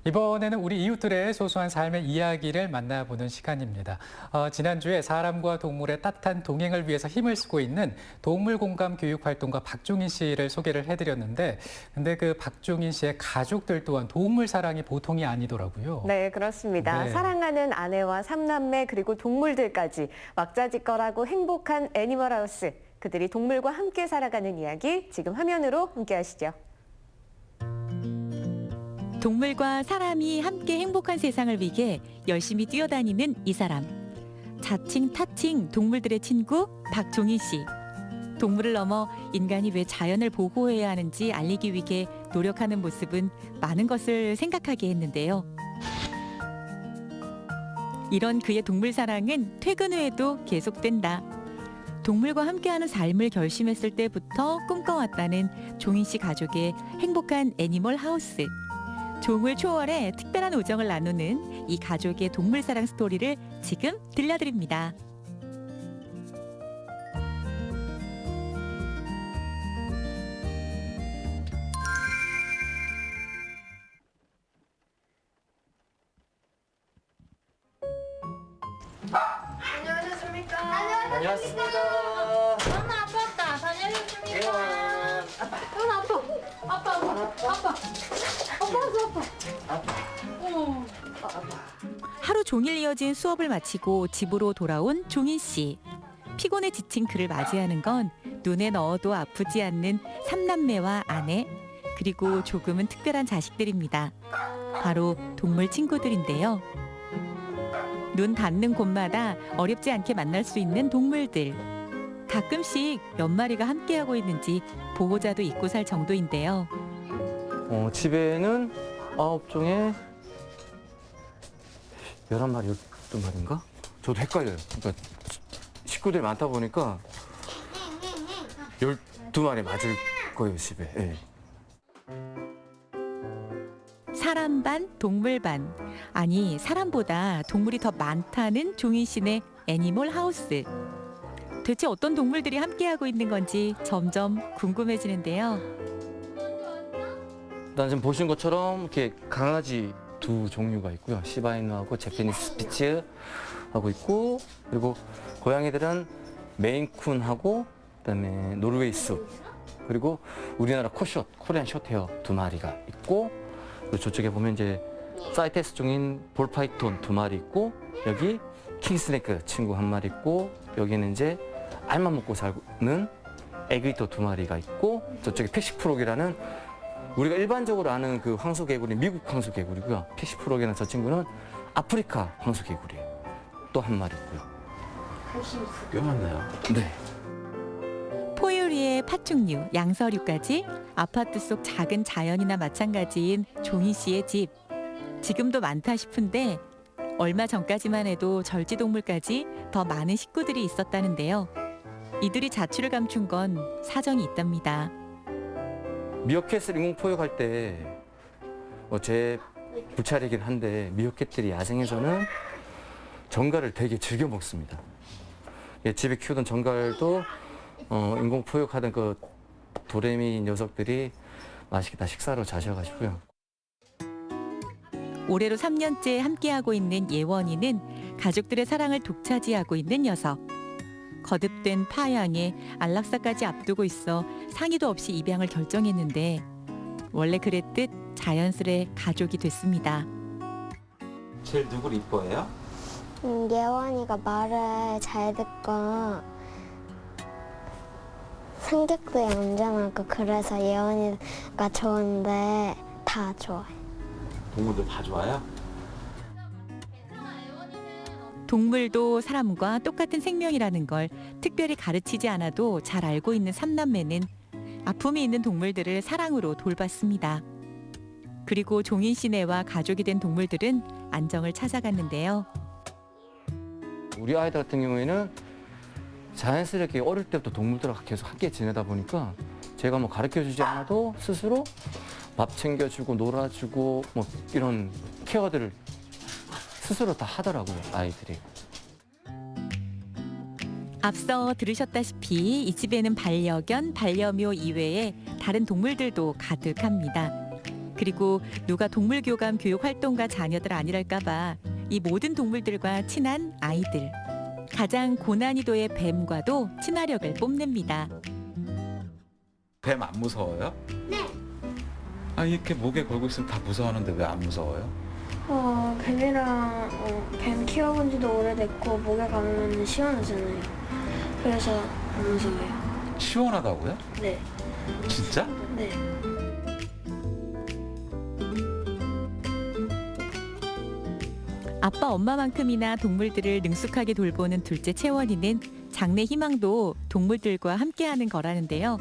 이번에는 우리 이웃들의 소소한 삶의 이야기를 만나보는 시간입니다. 지난주에 사람과 동물의 따뜻한 동행을 위해서 힘을 쓰고 있는 동물 공감 교육 활동가 박종인 씨를 소개를 해드렸는데, 근데 그 박종인 씨의 가족들 또한 동물 사랑이 보통이 아니더라고요. 네, 그렇습니다. 네. 사랑하는 아내와 삼남매 그리고 동물들까지 왁자지껄하고 행복한 애니멀하우스. 그들이 동물과 함께 살아가는 이야기 지금 화면으로 함께 하시죠. 동물과 사람이 함께 행복한 세상을 위해 열심히 뛰어다니는 이 사람. 자칭 타칭 동물들의 친구 박종인 씨. 동물을 넘어 인간이 왜 자연을 보호해야 하는지 알리기 위해 노력하는 모습은 많은 것을 생각하게 했는데요. 이런 그의 동물 사랑은 퇴근 후에도 계속된다. 동물과 함께하는 삶을 결심했을 때부터 꿈꿔왔다는 종인 씨 가족의 행복한 애니멀 하우스. 종을 초월해 특별한 우정을 나누는 이 가족의 동물 사랑 스토리를 지금 들려드립니다. 안녕하셨습니까? 안녕하십니까. 엄마 아빠 왔다. 다녀오셨습니까? 하루 종일 이어진 수업을 마치고 집으로 돌아온 종인 씨. 피곤에 지친 그를 맞이하는 건 눈에 넣어도 아프지 않는 삼남매와 아내, 그리고 조금은 특별한 자식들입니다. 바로 동물 친구들인데요. 눈 닿는 곳마다 어렵지 않게 만날 수 있는 동물들. 가끔씩 몇 마리가 함께하고 있는지 보호자도 잊고 살 정도인데요. 집에는 9종에 11마리, 12마리인가? 저도 헷갈려요. 그러니까 식구들이 많다 보니까 12마리 맞을 거예요, 집에. 예. 사람 반, 동물 반. 아니, 사람보다 동물이 더 많다는 종인 씨네 애니멀 하우스. 대체 어떤 동물들이 함께하고 있는 건지 점점 궁금해지는데요. 일단 지금 보신 것처럼 이렇게 강아지 두 종류가 있고요. 시바이누하고 제페니스 스피츠하고 있고, 그리고 고양이들은 메인쿤하고 그다음에 노르웨이 숲, 그리고 우리나라 코숏, 코리안 숏헤어 2마리가 있고, 그리고 저쪽에 보면 이제 사이테스 종인 볼파이톤 2마리 있고, 여기 킹스네크 친구 1마리 있고, 여기는 이제 알만 먹고 사는 에그리터 2마리가 있고, 저쪽에 픽시프록이라는 우리가 일반적으로 아는 그 황소개구리, 미국 황소개구리고요. 픽시프록이라는 저 친구는 아프리카 황소개구리예요. 또 1마리 있고요. 꽤 많나요? 네. 포유류의 파충류, 양서류까지 아파트 속 작은 자연이나 마찬가지인 종인 씨의 집. 지금도 많다 싶은데 얼마 전까지만 해도 절지동물까지 더 많은 식구들이 있었다는데요. 이들이 자취를 감춘 건 사정이 있답니다. 미어캣을 인공포획할 때 제 불찰이긴 한데, 미어캣들이 야생에서는 정갈을 되게 즐겨 먹습니다. 예, 집에 키우던 정갈도 인공포획하던 그 도레미 녀석들이 맛있게 다 식사로 자셔가지고요. 올해로 3년째 함께하고 있는 예원이는 가족들의 사랑을 독차지하고 있는 녀석. 거듭된 파양에 안락사까지 앞두고 있어 상의도 없이 입양을 결정했는데 원래 그랬듯 자연스레 가족이 됐습니다. 제일 누구를 이뻐해요? 예원이가 말을 잘 듣고 성격도 얌전하고 그래서 예원이가 좋은데 다 좋아해. 동물들 다 좋아요? 동물도 사람과 똑같은 생명이라는 걸 특별히 가르치지 않아도 잘 알고 있는 삼남매는 아픔이 있는 동물들을 사랑으로 돌봤습니다. 그리고 종인 씨네와 가족이 된 동물들은 안정을 찾아갔는데요. 우리 아이들 같은 경우에는 자연스럽게 어릴 때부터 동물들과 계속 함께 지내다 보니까 제가 뭐 가르쳐주지 않아도 스스로 밥 챙겨주고 놀아주고 뭐 이런 케어들을 스스로 다 하더라고요, 아이들이. 앞서 들으셨다시피 이 집에는 반려견, 반려묘 이외에 다른 동물들도 가득합니다. 그리고 누가 동물교감 교육 활동가 자녀들 아니랄까봐 이 모든 동물들과 친한 아이들. 가장 고난이도의 뱀과도 친화력을 뽐냅니다. 뱀 안 무서워요? 네. 아, 이렇게 목에 걸고 있으면 다 무서워하는데 왜 안 무서워요? 뱀이랑 뱀 키워본 지도 오래됐고 목에 감으면 시원하잖아요. 그래서 안 무서워요. 시원하다고요? 네. 진짜? 네. 아빠 엄마만큼이나 동물들을 능숙하게 돌보는 둘째 채원이는 장래 희망도 동물들과 함께하는 거라는데요.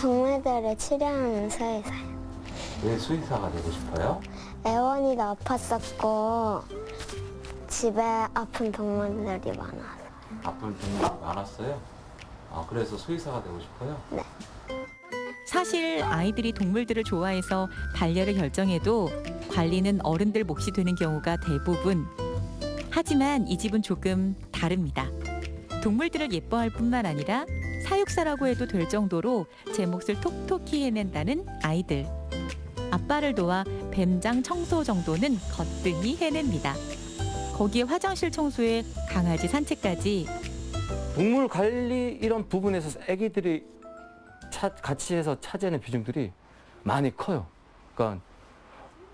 동물들을 치료하는 수의사요. 왜 수의사가 되고 싶어요? 애원이도 아팠었고 집에 아픈 동물들이 많아서. 아픈 동물이 많았어요? 아, 그래서 수의사가 되고 싶어요? 사실 아이들이 동물들을 좋아해서 반려를 결정해도 관리는 어른들 몫이 되는 경우가 대부분. 하지만 이 집은 조금 다릅니다. 동물들을 예뻐할 뿐만 아니라 사육사라고 해도 될 정도로 제 몫을 톡톡히 해낸다는 아이들. 아빠를 도와 뱀장 청소 정도는 거뜬히 해냅니다. 거기에 화장실 청소에 강아지 산책까지. 동물 관리 이런 부분에서 애기들이 같이 해서 차지하는 비중들이 많이 커요. 그러니까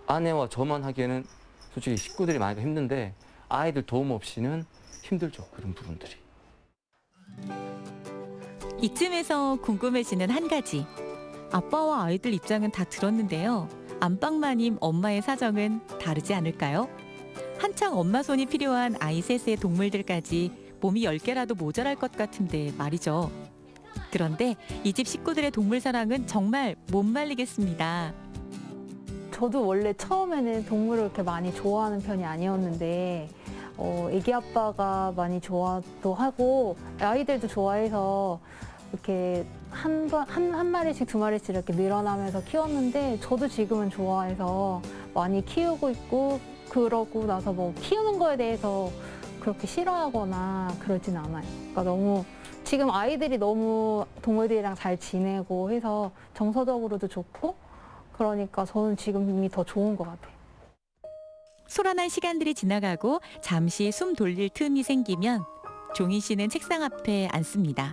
아내와 저만 하기에는 솔직히 식구들이 많이 힘든데 아이들 도움 없이는 힘들죠. 그런 부분들이. 이쯤에서 궁금해지는 한 가지. 아빠와 아이들 입장은 다 들었는데요. 안방마님 엄마의 사정은 다르지 않을까요? 한창 엄마 손이 필요한 아이 셋의 동물들까지 몸이 10개라도 모자랄 것 같은데 말이죠. 그런데 이 집 식구들의 동물 사랑은 정말 못 말리겠습니다. 저도 원래 처음에는 동물을 그렇게 많이 좋아하는 편이 아니었는데 애기 아빠가 많이 좋아도 하고 아이들도 좋아해서 이렇게 한 마리씩 두 마리씩 이렇게 늘어나면서 키웠는데 저도 지금은 좋아해서 많이 키우고 있고 그러고 나서 뭐 키우는 거에 대해서 그렇게 싫어하거나 그러진 않아요. 그러니까 너무 지금 아이들이 너무 동물들이랑 잘 지내고 해서 정서적으로도 좋고 그러니까 저는 지금 이미 더 좋은 것 같아요. 소란한 시간들이 지나가고 잠시 숨 돌릴 틈이 생기면 종인 씨는 책상 앞에 앉습니다.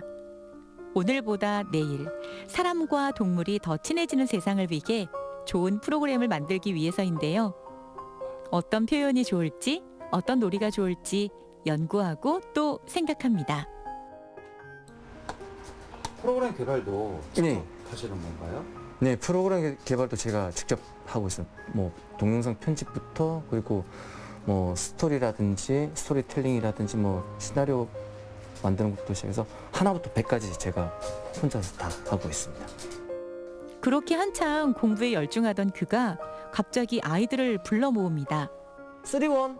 오늘보다 내일 사람과 동물이 더 친해지는 세상을 위해 좋은 프로그램을 만들기 위해서인데요. 어떤 표현이 좋을지, 어떤 놀이가 좋을지 연구하고 또 생각합니다. 프로그램 개발도 직접 네. 하시는 건가요? 네, 프로그램 개발도 제가 직접 하고 있어요. 뭐 동영상 편집부터 그리고 뭐 스토리라든지 스토리텔링이라든지 뭐 시나리오 만드는 것부터 시작해서 하나부터 100까지 제가 혼자서 다 하고 있습니다. 그렇게 한창 공부에 열중하던 그가 갑자기 아이들을 불러 모읍니다. 3원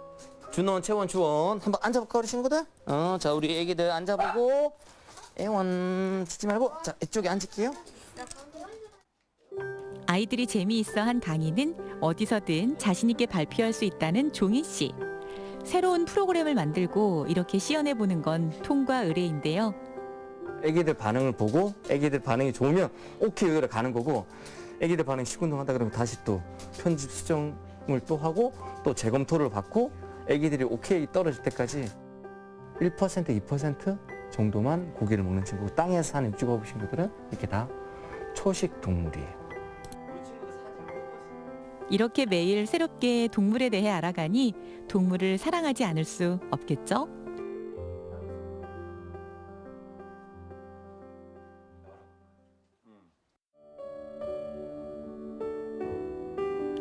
준원, 채원, 주원 한번 앉아볼까 우리 친구들? 자 우리 애기들 앉아보고 애원 짖지 말고 자 이쪽에 앉을게요. 아이들이 재미있어 한 강의는 어디서든 자신 있게 발표할 수 있다는 종인 씨. 새로운 프로그램을 만들고 이렇게 시연해보는 건 통과 의례인데요. 애기들 반응을 보고 애기들 반응이 좋으면 오케이 여기로 가는 거고 애기들 반응 시큰둥하다 그러면 다시 또 편집 수정을 또 하고 또 재검토를 받고 애기들이 오케이 떨어질 때까지 1% 2% 정도만 고기를 먹는 친구, 땅에서 사는 육지거북 친구들은 이렇게 다 초식 동물이에요. 이렇게 매일 새롭게 동물에 대해 알아가니 동물을 사랑하지 않을 수 없겠죠?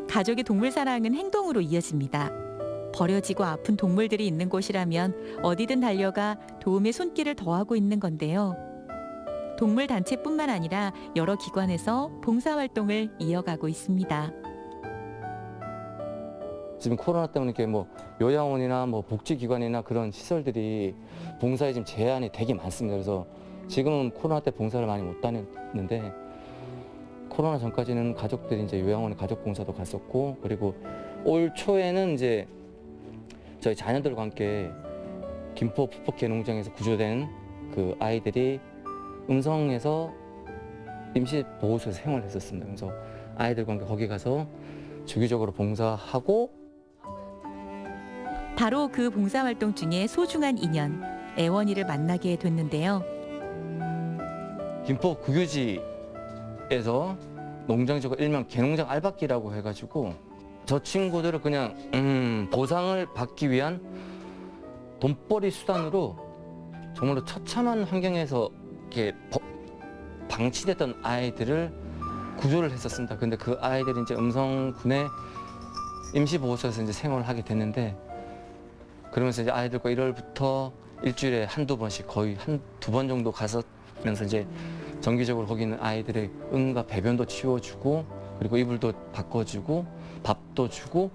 가족의 동물 사랑은 행동으로 이어집니다. 버려지고 아픈 동물들이 있는 곳이라면 어디든 달려가 도움의 손길을 더하고 있는 건데요. 동물 단체뿐만 아니라 여러 기관에서 봉사활동을 이어가고 있습니다. 지금 코로나 때문에 이렇게 뭐 요양원이나 뭐 복지기관이나 그런 시설들이 봉사에 지금 제한이 되게 많습니다. 그래서 지금은 코로나 때 봉사를 많이 못 다녔는데 코로나 전까지는 가족들이 이제 요양원에 가족 봉사도 갔었고 그리고 올 초에는 이제 저희 자녀들과 함께 김포 푸포케 농장에서 구조된 그 아이들이 음성에서 임시 보호소에서 생활을 했었습니다. 그래서 아이들과 함께 거기 가서 주기적으로 봉사하고 바로 그 봉사활동 중에 소중한 인연, 애원이를 만나게 됐는데요. 김포 국유지에서 농장주가 일명 개농장 알박기라고 해가지고 저 친구들을 그냥 보상을 받기 위한 돈벌이 수단으로 정말로 처참한 환경에서 이렇게 방치됐던 아이들을 구조를 했었습니다. 근데 그 아이들이 이제 음성군의 임시보호소에서 이제 생활을 하게 됐는데 그러면서 이제 아이들과 1월부터 일주일에 한두 번씩 거의 한두 번 정도 가서면서 이제 정기적으로 거기 있는 아이들의 응과 배변도 치워주고 그리고 이불도 바꿔주고 밥도 주고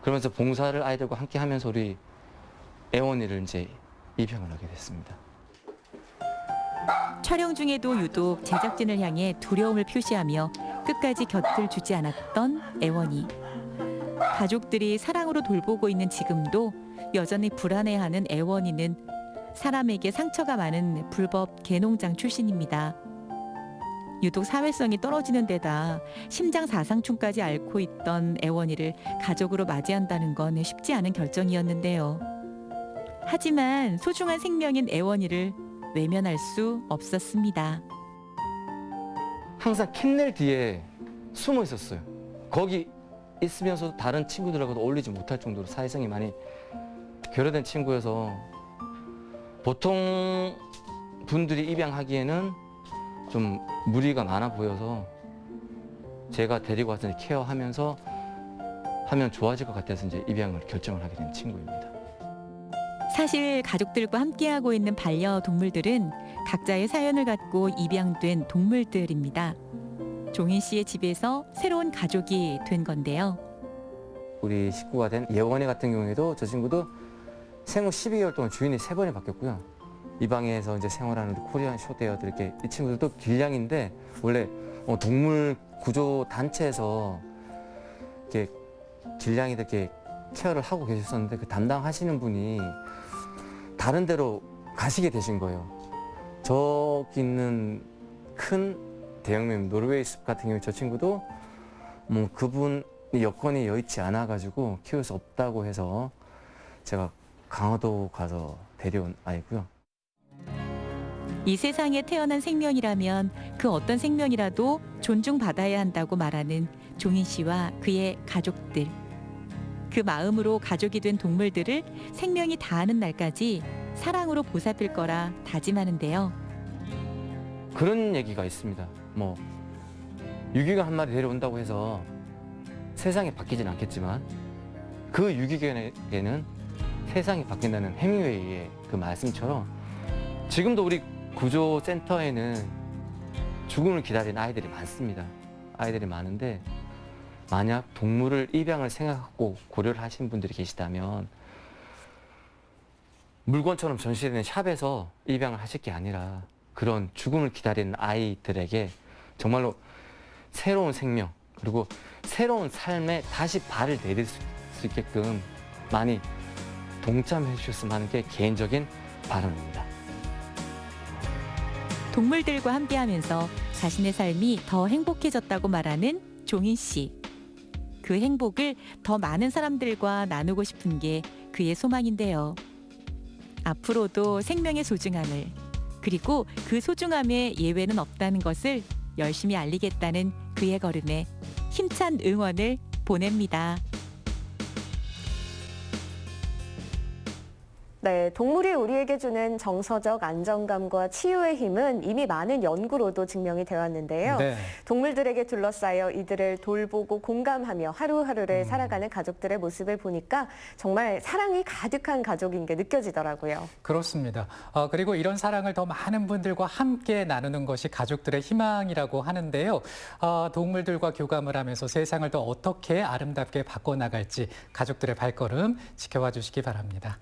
그러면서 봉사를 아이들과 함께 하면서 우리 애원이를 이제 입양을 하게 됐습니다. 촬영 중에도 유독 제작진을 향해 두려움을 표시하며 끝까지 곁을 주지 않았던 애원이. 가족들이 사랑으로 돌보고 있는 지금도 여전히 불안해하는 애원이는 사람에게 상처가 많은 불법 개농장 출신입니다. 유독 사회성이 떨어지는 데다 심장 사상충까지 앓고 있던 애원이를 가족으로 맞이한다는 건 쉽지 않은 결정이었는데요. 하지만 소중한 생명인 애원이를 외면할 수 없었습니다. 항상 캔넬 뒤에 숨어 있었어요. 거기 있으면서도 다른 친구들하고도 어울리지 못할 정도로 사회성이 많이 결여된 친구여서 보통 분들이 입양하기에는 좀 무리가 많아 보여서 제가 데리고 와서 케어하면서 하면 좋아질 것 같아서 이제 입양을 결정을 하게 된 친구입니다. 사실 가족들과 함께하고 있는 반려동물들은 각자의 사연을 갖고 입양된 동물들입니다. 종인 씨의 집에서 새로운 가족이 된 건데요. 우리 식구가 된 예원이 같은 경우에도 저 친구도 생후 12개월 동안 주인이 3번이 바뀌었고요. 이 방에서 이제 생활하는 우리 코리안 숏헤어들 이렇게 이 친구들도 길냥인데 원래 동물 구조 단체에서 이렇게 길냥이들 이렇게 케어를 하고 계셨었는데 그 담당하시는 분이 다른 데로 가시게 되신 거예요. 저기 있는 큰 대형매미 노르웨이 숲 같은 경우에 저 친구도 뭐 그분이 여건이 여의치 않아 가지고 키울 수 없다고 해서 제가 강화도 가서 데려온 아이고요. 이 세상에 태어난 생명이라면 그 어떤 생명이라도 존중받아야 한다고 말하는 종인 씨와 그의 가족들. 그 마음으로 가족이 된 동물들을 생명이 다하는 날까지 사랑으로 보살필 거라 다짐하는데요. 그런 얘기가 있습니다. 뭐 유기견 한 마리 데려온다고 해서 세상이 바뀌진 않겠지만 그 유기견에게는 세상이 바뀐다는 해밍웨이의 그 말씀처럼 지금도 우리 구조센터에는 죽음을 기다리는 아이들이 많습니다. 아이들이 많은데 만약 동물을 입양을 생각하고 고려를 하신 분들이 계시다면 물건처럼 전시되는 샵에서 입양을 하실 게 아니라 그런 죽음을 기다리는 아이들에게 정말로 새로운 생명 그리고 새로운 삶에 다시 발을 내딜 수 있게끔 많이 동참해 주셨으면 하는 게 개인적인 바람입니다. 동물들과 함께하면서 자신의 삶이 더 행복해졌다고 말하는 종인 씨. 그 행복을 더 많은 사람들과 나누고 싶은 게 그의 소망인데요. 앞으로도 생명의 소중함을 그리고 그 소중함에 예외는 없다는 것을 열심히 알리겠다는 그의 걸음에 힘찬 응원을 보냅니다. 네, 동물이 우리에게 주는 정서적 안정감과 치유의 힘은 이미 많은 연구로도 증명이 되었는데요. 네. 동물들에게 둘러싸여 이들을 돌보고 공감하며 하루하루를 살아가는 가족들의 모습을 보니까 정말 사랑이 가득한 가족인 게 느껴지더라고요. 그렇습니다. 그리고 이런 사랑을 더 많은 분들과 함께 나누는 것이 가족들의 희망이라고 하는데요. 동물들과 교감을 하면서 세상을 더 어떻게 아름답게 바꿔나갈지 가족들의 발걸음 지켜봐 주시기 바랍니다.